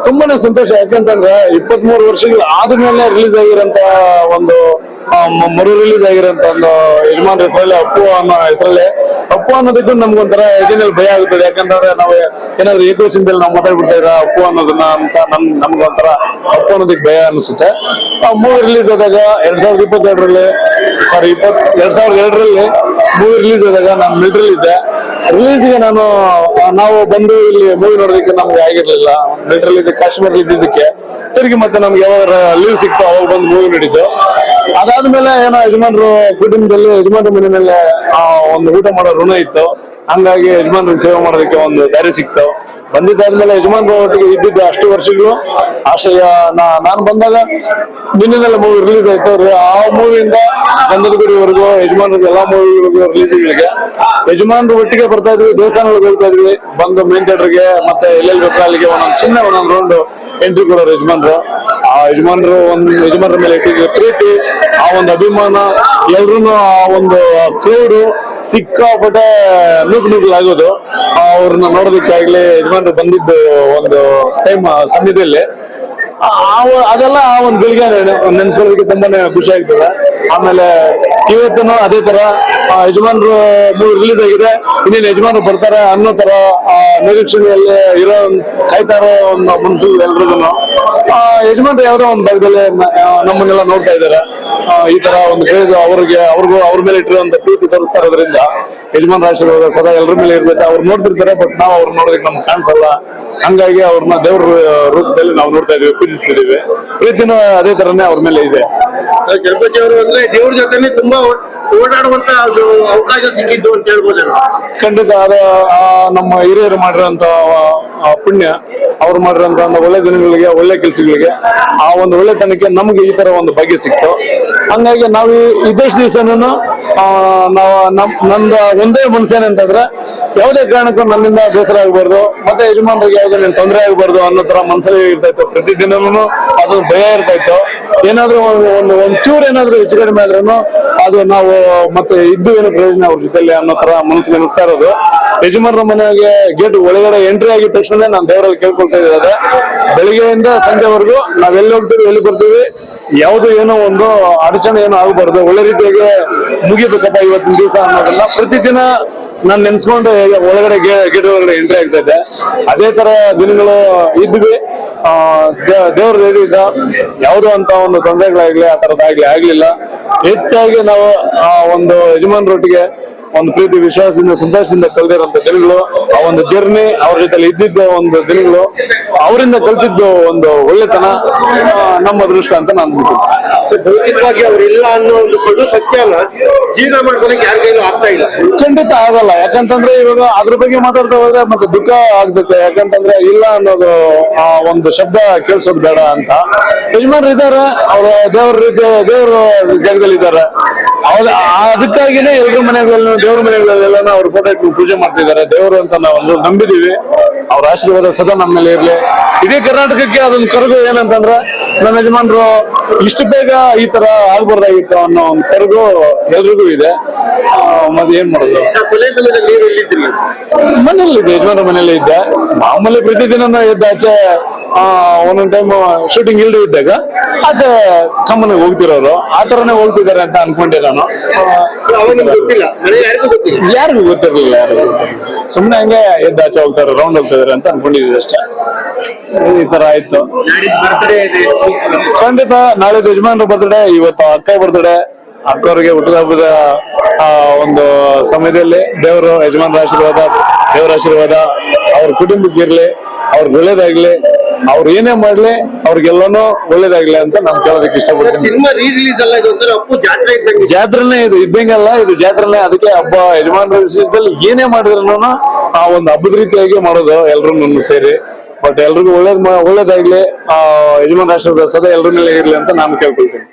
ತುಂಬಾನೇ ಸಂತೋಷ. ಯಾಕಂತಂದ್ರೆ 23 ವರ್ಷಗಳು ಆದ್ಮೇಲೆ ರಿಲೀಸ್ ಆಗಿರೋಂತ ಒಂದು ಮರು ರಿಲೀಸ್ ಆಗಿರೋಂತ ಒಂದು ಯಜಮಾನ್ ಹೆಸರಲ್ಲಿ ಅಪ್ಪು ಅನ್ನೋ ಹೆಸರಲ್ಲಿ ಅಪ್ಪು ಅನ್ನೋದಕ್ಕೂ ನಮ್ಗೊಂಥರ ಎದಿನಲ್ಲಿ ಭಯ ಆಗುತ್ತದೆ. ಯಾಕಂತಂದ್ರೆ ನಾವು ಏನಾದ್ರು ಏಕವಚನದಲ್ಲಿ ನಾವು ಮಾತಾಡ್ಬಿಡ್ತಾ ಇದ್ರ ಅಪ್ಪು ಅನ್ನೋದನ್ನ ಅಂತ ನಮ್ಗೊಂಥರ ಅಪ್ಪು ಅನ್ನೋದಕ್ಕೆ ಭಯ ಅನಿಸುತ್ತೆ. ಮೂವಿ ರಿಲೀಸ್ ಆದಾಗ 2022ರಲ್ಲಿ ಸಾರಿ 2002ರಲ್ಲಿ ಮೂವಿ ರಿಲೀಸ್ ಆದಾಗ ನಾನು ಮಿಲಿಟರಿ ಇದ್ದೆ. ರಿಲೀಸ್ಗೆ ನಾವು ಬಂದು ಇಲ್ಲಿ ಮೂವಿ ನೋಡೋದಕ್ಕೆ ನಮ್ಗೆ ಆಗಿರ್ಲಿಲ್ಲ. ಮಿಲಿಟರಿ ಇದ್ದ ಕಾಶ್ಮೀರ ಇದ್ದಿದ್ದಕ್ಕೆ ತಿರುಗಿ ಮತ್ತೆ ನಮ್ಗೆ ಯಾವಾಗ ಲೀವ್ ಸಿಕ್ತು ಅವಾಗ ಬಂದು ಮೂವಿ ನೋಡಿದ್ದು. ಅದಾದ್ಮೇಲೆ ಏನೋ ಯಜಮಾನ್ರು ಕುಟುಂಬದಲ್ಲಿ ಯಜಮಾನ್ರ ಮನೆಯಲ್ಲೇ ಒಂದು ಊಟ ಮಾಡೋ ಋಣ ಇತ್ತು. ಹಂಗಾಗಿ ಯಜಮಾನ್ರಿಗೆ ಸೇವೆ ಮಾಡೋದಕ್ಕೆ ಒಂದು ದಾರಿ ಸಿಕ್ತು. ಬಂದಿದ್ದಾದ್ಮೇಲೆ ಯಜಮಾನ್ರ ಒಟ್ಟಿಗೆ ಇದ್ದಿದ್ದು ಅಷ್ಟು ವರ್ಷಗಳು ಆಶಯ. ನಾನು ಬಂದಾಗ ನಿನ್ನೆಲ್ಲ ಮೂವಿ ರಿಲೀಸ್ ಆಯ್ತು. ಆ ಮೂವಿಯಿಂದ ಗಂಧದ ಗುಡಿವರೆಗೂ ಯಜಮಾನ್ರಿಗೆ ಎಲ್ಲಾ ಮೂವಿಗಳಿಗೂ ರಿಲೀಸ್ಗಳಿಗೆ ಯಜಮಾನ್ರು ಒಟ್ಟಿಗೆ ಬರ್ತಾ ಇದ್ವಿ. ದೇವಸ್ಥಾನಗಳಿಗೆ ಹೋಗ್ತಾ ಇದ್ವಿ. ಬಂದು ಮೇನ್ ಥಿಯೇಟರ್ಗೆ ಮತ್ತೆ ಎಲ್ಲೆಲ್ಲಿ ಬೇಕಾ ಅಲ್ಲಿಗೆ ಒಂದೊಂದು ರೌಂಡ್ ಎಂಟ್ರಿ ಕೊಡೋರು ಯಜಮಾನ್ರು. ಆ ಯಜಮಾನ್ರ ಮೇಲೆ ಇಟ್ಟಿದ್ದ ಪ್ರೀತಿ, ಆ ಒಂದು ಅಭಿಮಾನ, ಎಲ್ರು ಆ ಒಂದು ಕ್ರೌಡ್ ಸಿಕ್ಕಾಪಟ್ಟೆ ನೂಕಲಾಗೋದು. ಅವ್ರನ್ನ ನೋಡೋದಕ್ಕಾಗ್ಲಿ ಯಜಮಾನ್ರು ಬಂದಿದ್ದು ಒಂದು ಟೈಮ್ ಸಮಯದಲ್ಲಿ ಅದೆಲ್ಲ ಆ ಒಂದು ಬೆಳಿಗ್ಗೆ ನೆನ್ಸ್ಕೊಳ್ಳೋದಕ್ಕೆ ತುಂಬಾನೇ ಖುಷಿ ಆಗ್ತದೆ. ಆಮೇಲೆ ಇವತ್ತೂ ಅದೇ ತರ ಯಜಮಾನ್ರು ಮೂವಿ ರಿಲೀಸ್ ಆಗಿದೆ, ಇನ್ನೇನು ಯಜಮಾನ್ರು ಬರ್ತಾರೆ ಅನ್ನೋ ತರ ನಿರೀಕ್ಷಣೆಯಲ್ಲಿ ಇರೋ ಕಾಯ್ತಾ ಇರೋ ಒಂದು ಮನಸ್ಸು ಎಲ್ರಿಗೂ. ಯಜಮಾನ್ರು ಯಾವ್ದೋ ಒಂದು ಭಾಗದಲ್ಲಿ ನಮ್ಮನ್ನೆಲ್ಲ ನೋಡ್ತಾ ಇದ್ದಾರೆ. ಈ ತರ ಒಂದು ಕ್ರೇಜ್ ಅವ್ರ ಮೇಲೆ ಇಟ್ಟಿರುವಂತ ಪ್ರೀತಿ ತೋರಿಸ್ತಾ ಇರೋದ್ರಿಂದ ಯಜಮಾನ್ರ ಆಶೀರ್ವಾದ ಸದಾ ಎಲ್ಲರ ಮೇಲೆ ಇರ್ತೈತೆ. ಅವ್ರು ನೋಡ್ತಿರ್ತಾರೆ, ಬಟ್ ನಾವು ಅವ್ರು ನೋಡೋದಕ್ಕೆ ನಮ್ಗೆ ಕಾಣಿಸಲ್ಲ. ಹಂಗಾಗಿ ಅವ್ರನ್ನ ದೇವ್ರ ರೂಪದಲ್ಲಿ ನಾವು ನೋಡ್ತಾ ಇದೀವಿ, ಪೂಜಿಸ್ತಿದೀವಿ. ಪ್ರೀತಿನೂ ಅದೇ ತರನೇ ಅವ್ರ ಮೇಲೆ ಇದೆ. ಜಗಪತಿ ಅವರು ಅಂದ್ರೆ ದೇವ್ರ ಜೊತೆ ತುಂಬಾ ಓಡಾಡುವಂತ ಅವಕಾಶ ಸಿಕ್ಕಿದ್ದು ಅಂತ ಹೇಳ್ಬೋದು. ಖಂಡಿತ ನಮ್ಮ ಹಿರಿಯರು ಮಾಡಿರೋಂತ ಪುಣ್ಯ, ಅವ್ರು ಮಾಡಿರೋಂತ ಒಳ್ಳೆ ದಿನಗಳಿಗೆ, ಒಳ್ಳೆ ಕೆಲಸಗಳಿಗೆ, ಆ ಒಂದು ಒಳ್ಳೆತನಕ್ಕೆ ನಮ್ಗೆ ಈ ತರ ಒಂದು ಭಾಗ್ಯ ಸಿಕ್ತು. ಹಂಗಾಗಿ ನಾವು ಇದ್ದಷ್ಟು ದಿವಸನೂ ನಂದ ಒಂದೇ ಮನಸ್ಸೇನಂತಂದ್ರೆ ಯಾವುದೇ ಕಾರಣಕ್ಕೂ ನನ್ನಿಂದ ಬೇಸರ ಆಗಬಾರ್ದು, ಮತ್ತೆ ಯಜಮಾನ್ರಿಗೆ ಯಾವುದೇ ತೊಂದರೆ ಆಗಬಾರ್ದು ಅನ್ನೋ ತರ ಮನಸ್ಸಲ್ಲಿ ಇರ್ತಾ ಇತ್ತು. ಪ್ರತಿದಿನನೂ ಅದೊಂದು ಭಯ ಇರ್ತಾ ಇತ್ತು. ಏನಾದ್ರೂ ಒಂದ್ ಚೂರು ಏನಾದ್ರು ಹೆಚ್ಚು ಕಡಿಮೆ ಆದ್ರೂ ಅದು ನಾವು ಮತ್ತೆ ಇದ್ದು ಏನೋ ಪ್ರಯೋಜನ ಅವ್ರ ಜೊತೆಲಿ ಅನ್ನೋ ತರ ಮನಸ್ಸಿಗೆ ಅನಿಸ್ತಾ ಇರೋದು. ಯಜಮಾನ್ರ ಮನೆಗೆ ಗೇಟ್ ಒಳಗಡೆ ಎಂಟ್ರಿ ಆಗಿದ ತಕ್ಷಣ ನಾನು ದೇವರಲ್ಲಿ ಕೇಳ್ಕೊಳ್ತಾ ಇರೋದು, ಬೆಳಿಗ್ಗೆಯಿಂದ ಸಂಜೆವರೆಗೂ ನಾವೆಲ್ಲಿ ಹೋಗ್ತೀವಿ, ಎಲ್ಲಿ ಬರ್ತೀವಿ, ಯಾವ್ದು ಏನೋ ಒಂದು ಅಡಚಣೆ ಏನೋ ಆಗಬಾರ್ದು, ಒಳ್ಳೆ ರೀತಿಯಾಗಿ ಮುಗಿಬೇಕಪ್ಪ ಇವತ್ತಿನ ದಿವಸ ಅನ್ನೋದನ್ನ ಪ್ರತಿದಿನ ನಾನು ನೆನ್ಸ್ಕೊಂಡು ಒಳಗಡೆ ಗೇಟ್ ಒಳಗಡೆ ಎಂಟ್ರಿ ಆಗ್ತಾ ಇದ್ದೆ. ಅದೇ ತರ ದಿನಗಳು ಇದ್ವಿ. ದೇವ್ರ ರೇಡಿಯಿಂದ ಯಾವುದೋ ಅಂತ ಒಂದು ತೊಂದರೆಗಳಾಗ್ಲಿ ಆ ತರದಾಗ್ಲಿ ಆಗ್ಲಿಲ್ಲ. ಹೆಚ್ಚಾಗಿ ನಾವು ಒಂದು ಯಜಮಾನ್ರೊಟ್ಟಿಗೆ ಒಂದು ಪ್ರೀತಿ, ವಿಶ್ವಾಸದಿಂದ, ಸಂತೋಷದಿಂದ ಕಳೆದಿರೋಂಥ ದಿನಗಳು, ಆ ಒಂದು ಜರ್ನಿ, ಅವ್ರ ಜೊತೆ ಇದ್ದಿದ್ದ ಒಂದು ದಿನಗಳು, ಅವರಿಂದ ಕಲ್ತಿದ್ದು ಒಂದು ಒಳ್ಳೆತನ ನಮ್ಮ ಅದೃಷ್ಟ ಅಂತ ನಾನು ಭೌತಿಕವಾಗಿ ಅವ್ರಿಲ್ಲ ಅನ್ನೋ ಒಂದು ಕಡು ಸತ್ಯನ ಜೀವನ ಮಾಡ್ಕೊಳಕ್ಕೆ ಯಾರ ಕೈಲೂ ಆಗ್ತಾ ಇಲ್ಲ. ಖಂಡಿತ ಆಗಲ್ಲ. ಯಾಕಂತಂದ್ರೆ ಇವಾಗ ಅದ್ರ ಬಗ್ಗೆ ಮಾತಾಡ್ತಾ ಹೋದ್ರೆ ಮತ್ತೆ ದುಃಖ ಆಗ್ತದೆ. ಯಾಕಂತಂದ್ರೆ ಇಲ್ಲ ಅನ್ನೋದು ಒಂದು ಶಬ್ದ ಕೇಳಿಸೋದು ಬೇಡ ಅಂತ. ಯಜಮಾನ್ರು ಇದ್ದಾರೆ, ಅವ್ರ ದೇವರು ಜಾಗದಲ್ಲಿ ಇದ್ದಾರೆ. ಅದಕ್ಕಾಗಿನೇ ಎಲ್ರ ಮನೆಗಳಲ್ಲೂ ದೇವ್ರ ಮನೆಗಳಲ್ಲೆಲ್ಲ ಅವ್ರ ಫೋಟೋ ಇಟ್ಟು ಪೂಜೆ ಮಾಡ್ತಿದ್ದಾರೆ. ದೇವರು ಅಂತ ನಾವೊಂದು ನಂಬಿದೀವಿ. ಅವ್ರ ಆಶೀರ್ವಾದ ಸದಾ ನಮ್ಮ ಮೇಲೆ ಇರ್ಲಿ. ಇಡೀ ಕರ್ನಾಟಕಕ್ಕೆ ಅದೊಂದು ಕರಗು ಏನಂತಂದ್ರೆ ನಮ್ಮ ಯಜಮಾನ್ರು ಇಷ್ಟು ಬೇಗ ಈ ತರ ಆಗ್ಬಾರ್ದಾಗಿತ್ತು ಅನ್ನೋ ಒಂದು ಕರಗು ಎಲ್ರಿಗೂ ಇದೆ. ಮತ್ತೆ ಏನ್ ಮಾಡೋದು, ಮನೇಲಿದ್ದೆ, ಯಜಮಾನ್ರ ಮನೇಲಿ ಇದ್ದೆ. ಮಾಮೂಲಿ ಪ್ರತಿದಿನ ಎದ್ದ ಆಚೆ ಒಂದೊಂದ್ ಟೈಮ್ ಶೂಟಿಂಗ್ ಇಲ್ದೇ ಇದ್ದಾಗ ಆಚೆ ಕಮ್ಮನಿಗೆ ಹೋಗ್ತಿರೋರು, ಆ ತರನೇ ಹೋಗ್ತಿದ್ದಾರೆ ಅಂತ ಅನ್ಕೊಂಡೆ ನಾನು. ಯಾರಿಗೂ ಗೊತ್ತಿರ್ಲಿಲ್ಲ. ಸುಮ್ನೆ ಹಂಗೆ ಎದ್ದ ಆಚೆ ಹೋಗ್ತಾರೆ, ರೌಂಡ್ ಹೋಗ್ತಿದಾರೆ ಅಂತ ಅನ್ಕೊಂಡಿದ್ವಿ ಅಷ್ಟೇ. ಈ ತರ ಆಯ್ತು. ಖಂಡಿತ ನಾಳೆ ಯಜಮಾನ್ರ ಬರ್ತ್ಡೇ, ಇವತ್ತು ಅಕ್ಕ ಬರ್ತ್ಡೇ. ಅಕ್ಕವ್ರಿಗೆ ಹುಟ್ಟುಹಬ್ಬದ ಒಂದು ಸಮಯದಲ್ಲಿ ದೇವರು, ಯಜಮಾನ್ರ ಆಶೀರ್ವಾದ, ದೇವರ ಆಶೀರ್ವಾದ ಅವ್ರ ಕುಟುಂಬಕ್ಕೆ ಇರ್ಲಿ, ಅವ್ರಿಗೆ ಒಳ್ಳೇದಾಗ್ಲಿ, ಅವ್ರು ಏನೇ ಮಾಡ್ಲಿ ಅವ್ರಿಗೆಲ್ಲಾನು ಒಳ್ಳೇದಾಗ್ಲಿ ಅಂತ ನಾನು ಕೇಳೋದಕ್ಕೆ ಇಷ್ಟಪಡ್ತೀನಿ. ಜಾತ್ರೆನೇ ಇದು ಇದ್ದಂಗೆಲ್ಲ, ಇದು ಜಾತ್ರೆನೇ. ಅದಕ್ಕೆ ಹಬ್ಬ ಯಜಮಾನ್ರ ವಿಷಯದಲ್ಲಿ ಏನೇ ಮಾಡಿದ್ರು ಆ ಒಂದು ಹಬ್ಬದ ರೀತಿಯಾಗಿ ಮಾಡೋದು ಎಲ್ರು ಸೇರಿ. ಬಟ್ ಎಲ್ರಿಗೂ ಒಳ್ಳೇದಾಗ್ಲಿ, ಯಜಮಾನ್ರ ಆಶೀರ್ವಾದ ಸದಾ ಎಲ್ರ ಮೇಲೆ ಇರ್ಲಿ ಅಂತ ನಾನು ಕೇಳ್ಕೊಳ್ತೀನಿ.